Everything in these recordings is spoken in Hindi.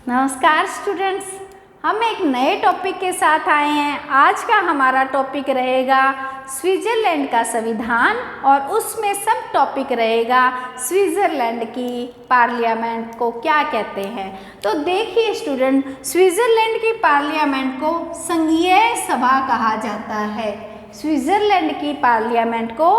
नमस्कार स्टूडेंट्स, हम एक नए टॉपिक के साथ आए हैं। आज का हमारा टॉपिक रहेगा स्विट्ज़रलैंड का संविधान और उसमें सब टॉपिक रहेगा स्विट्ज़रलैंड की पार्लियामेंट को क्या कहते हैं। तो देखिए स्टूडेंट, स्विट्ज़रलैंड की पार्लियामेंट को संघीय सभा कहा जाता है। स्विट्ज़रलैंड की पार्लियामेंट को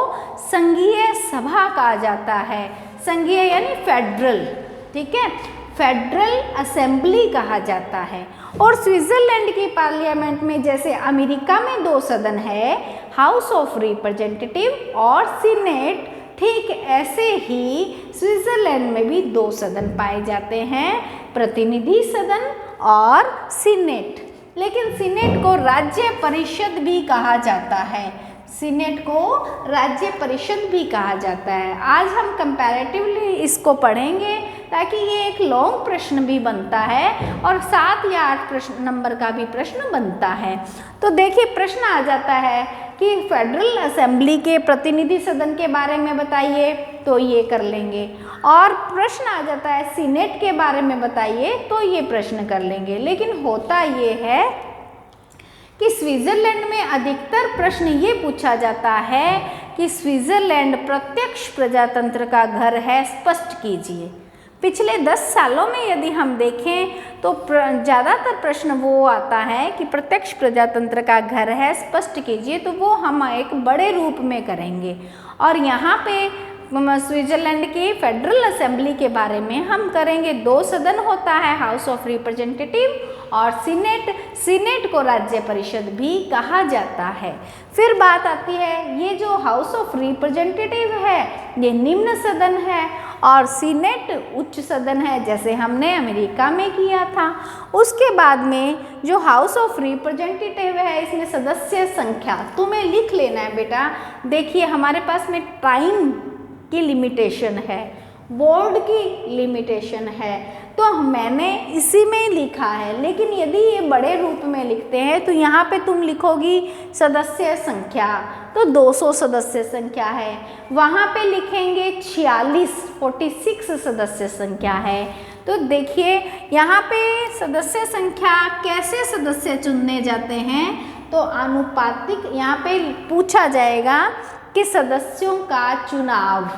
संघीय सभा कहा जाता है। संघीय यानी फेडरल, ठीक है, फेडरल असेंबली कहा जाता है। और स्विट्ज़रलैंड की पार्लियामेंट में जैसे अमेरिका में 2 सदन है, हाउस ऑफ रिप्रेजेंटेटिव और सीनेट, ठीक ऐसे ही स्विट्ज़रलैंड में भी 2 सदन पाए जाते हैं, प्रतिनिधि सदन और सीनेट। लेकिन सीनेट को राज्य परिषद भी कहा जाता है। सीनेट को राज्य परिषद भी कहा जाता है। आज हम कंपैरेटिवली इसको पढ़ेंगे ताकि ये एक लॉन्ग प्रश्न भी बनता है और 7 या 8 नंबर का भी प्रश्न बनता है। तो देखिए प्रश्न आ जाता है कि फेडरल असेंबली के प्रतिनिधि सदन के बारे में बताइए, तो ये कर लेंगे। और प्रश्न आ जाता है सीनेट के बारे में बताइए, तो ये प्रश्न कर लेंगे। लेकिन होता ये है कि स्विट्ज़रलैंड में अधिकतर प्रश्न ये पूछा जाता है कि स्विट्ज़रलैंड प्रत्यक्ष प्रजातंत्र का घर है, स्पष्ट कीजिए। पिछले 10 सालों में यदि हम देखें तो ज़्यादातर प्रश्न वो आता है कि प्रत्यक्ष प्रजातंत्र का घर है, स्पष्ट कीजिए, तो वो हम एक बड़े रूप में करेंगे। और यहाँ पे स्विट्ज़रलैंड की फेडरल असेंबली के बारे में हम करेंगे। 2 सदन होता है, हाउस ऑफ रिप्रेजेंटेटिव और सीनेट। सीनेट को राज्य परिषद भी कहा जाता है। फिर बात आती है, ये जो हाउस ऑफ रिप्रेजेंटेटिव है ये निम्न सदन है और सीनेट उच्च सदन है, जैसे हमने अमेरिका में किया था। उसके बाद में जो हाउस ऑफ रिप्रेजेंटेटिव है, इसमें सदस्य संख्या तुम्हें लिख लेना है बेटा। देखिए हमारे पास में टाइम की लिमिटेशन है, बोर्ड की लिमिटेशन है, तो मैंने इसी में लिखा है। लेकिन यदि ये बड़े रूप में लिखते हैं तो यहाँ पे तुम लिखोगी सदस्य संख्या, तो 200 सदस्य संख्या है। वहाँ पे लिखेंगे 46 सदस्य संख्या है। तो देखिए यहाँ पे सदस्य संख्या, कैसे सदस्य चुनने जाते हैं, तो आनुपातिक, यहाँ पे पूछा जाएगा कि सदस्यों का चुनाव,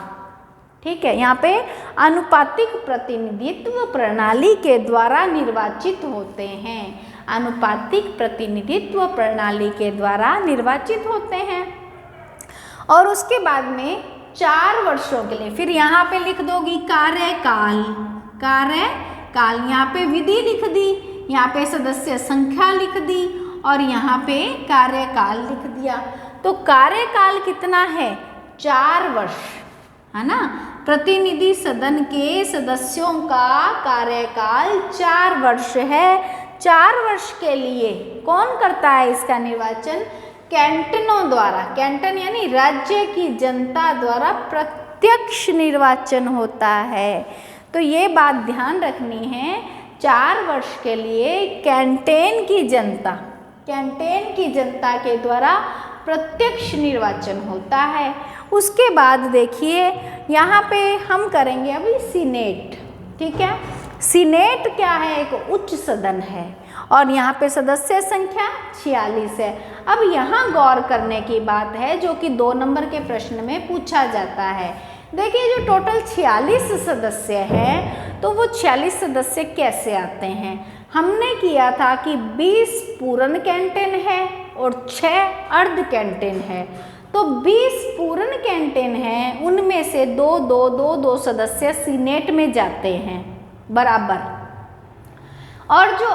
ठीक है, यहाँ पे आनुपातिक प्रतिनिधित्व प्रणाली के द्वारा निर्वाचित होते हैं। आनुपातिक प्रतिनिधित्व प्रणाली के द्वारा निर्वाचित होते हैं। और उसके बाद में 4 वर्षों के लिए फिर यहाँ पे लिख दोगी कार्यकाल। कार्यकाल, यहाँ पे विधि लिख दी, यहाँ पे सदस्य संख्या लिख दी और यहाँ पे कार्यकाल लिख दिया। तो कार्यकाल कितना है? 4 वर्ष, है ना। प्रतिनिधि सदन के सदस्यों का कार्यकाल 4 वर्ष है। 4 वर्ष के लिए कौन करता है इसका निर्वाचन? कैंटनों द्वारा। कैंटन यानी राज्य की जनता द्वारा प्रत्यक्ष निर्वाचन होता है। तो ये बात ध्यान रखनी है, 4 वर्ष के लिए कैंटेन की जनता के द्वारा प्रत्यक्ष निर्वाचन होता है। उसके बाद देखिए यहाँ पे हम करेंगे अभी सीनेट, ठीक है। सीनेट क्या है? एक उच्च सदन है और यहाँ पे सदस्य संख्या 46 है। अब यहाँ गौर करने की बात है जो कि 2 नंबर के प्रश्न में पूछा जाता है। देखिए जो टोटल 46 सदस्य हैं, तो वो 46 सदस्य कैसे आते हैं? हमने किया था कि 20 पूर्ण कैंटेन है और 6 अर्ध कैंटेन है। तो 20 पूर्ण कैंटेन हैं, उनमें से 2 सदस्य सीनेट में जाते हैं बराबर। और जो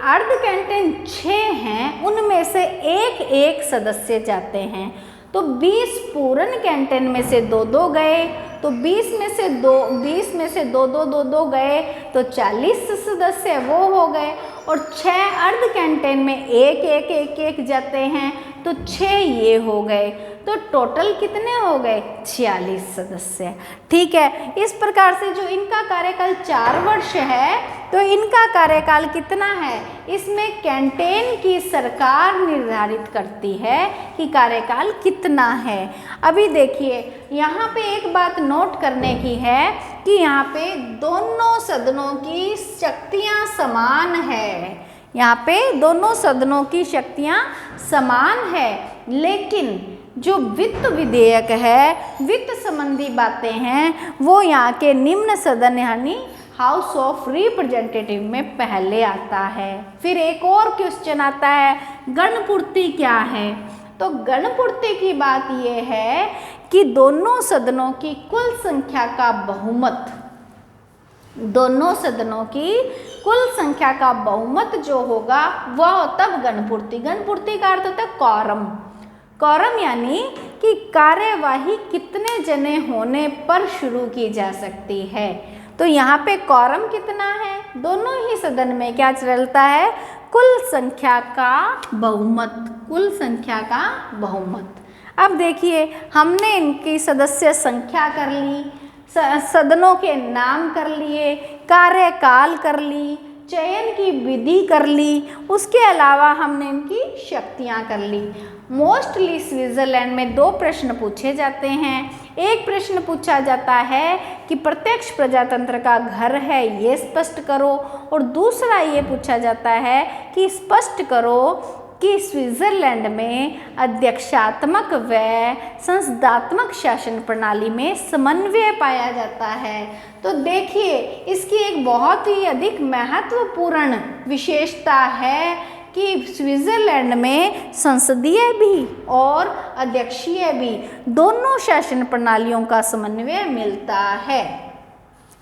अर्ध कैंटेन 6 हैं, उनमें से 1 सदस्य जाते हैं। तो 20 पूर्ण कैंटेन में से 2 गए, तो 20 में से 2 गए, तो 40 सदस्य वो हो गए। और 6 अर्ध कैंटेन में 1 जाते हैं, तो 6 ये हो गए। तो टोटल कितने हो गए? 46 सदस्य, ठीक है। इस प्रकार से जो इनका कार्यकाल 4 वर्ष है, तो इनका कार्यकाल कितना है? इसमें कैंटेन की सरकार निर्धारित करती है कि कार्यकाल कितना है। अभी देखिए यहाँ पे एक बात नोट करने की है कि यहाँ पे दोनों सदनों की शक्तियाँ समान है। यहाँ पे दोनों सदनों की शक्तियाँ समान है, लेकिन जो वित्त विधेयक है, वित्त संबंधी बातें हैं, वो यहाँ के निम्न सदन यानी हाउस ऑफ रिप्रेजेंटेटिव में पहले आता है। फिर एक और क्वेश्चन आता है, गणपूर्ति क्या है? तो गणपूर्ति की बात ये है कि दोनों सदनों की कुल संख्या का बहुमत, दोनों सदनों की कुल संख्या का बहुमत जो होगा वह तब गणपूर्ति। गणपूर्ति का अर्थ होता है कॉरम। कॉरम यानी कि कार्यवाही कितने जने होने पर शुरू की जा सकती है। तो यहाँ पे कॉरम कितना है? दोनों ही सदन में क्या चलता है? कुल संख्या का बहुमत, कुल संख्या का बहुमत। अब देखिए, हमने इनकी सदस्य संख्या कर ली, सदनों के नाम कर लिए, कार्यकाल कर ली, चयन की विधि कर ली, उसके अलावा हमने इनकी शक्तियाँ कर ली। मोस्टली स्विट्जरलैंड में 2 प्रश्न पूछे जाते हैं। एक प्रश्न पूछा जाता है कि प्रत्यक्ष प्रजातंत्र का घर है, ये स्पष्ट करो, और दूसरा ये पूछा जाता है कि स्पष्ट करो कि स्विट्जरलैंड में अध्यक्षात्मक व संसदात्मक शासन प्रणाली में समन्वय पाया जाता है। तो देखिए, इसकी एक बहुत ही अधिक महत्वपूर्ण विशेषता है कि स्विट्जरलैंड में संसदीय भी और अध्यक्षीय भी दोनों शासन प्रणालियों का समन्वय मिलता है।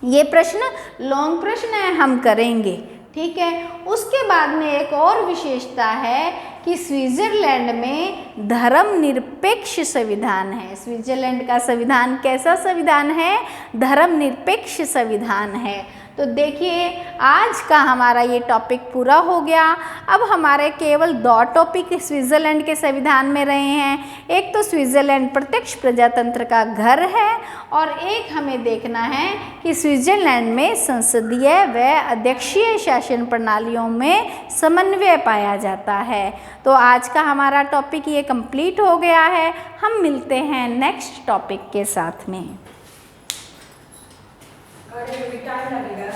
ये प्रश्न लॉन्ग प्रश्न है, हम करेंगे, ठीक है। उसके बाद में एक और विशेषता है कि स्विट्जरलैंड में धर्मनिरपेक्ष संविधान है। स्विट्जरलैंड का संविधान कैसा संविधान है? धर्मनिरपेक्ष संविधान है। तो देखिए, आज का हमारा ये टॉपिक पूरा हो गया। अब हमारे केवल 2 टॉपिक स्विट्जरलैंड के संविधान में रहे हैं। एक तो स्विट्जरलैंड प्रत्यक्ष प्रजातंत्र का घर है, और एक हमें देखना है कि स्विट्जरलैंड में संसदीय व अध्यक्षीय शासन प्रणालियों में समन्वय पाया जाता है। तो आज का हमारा टॉपिक ये कंप्लीट हो गया है। हम मिलते हैं नेक्स्ट टॉपिक के साथ में। अरे टाइम लगेगा।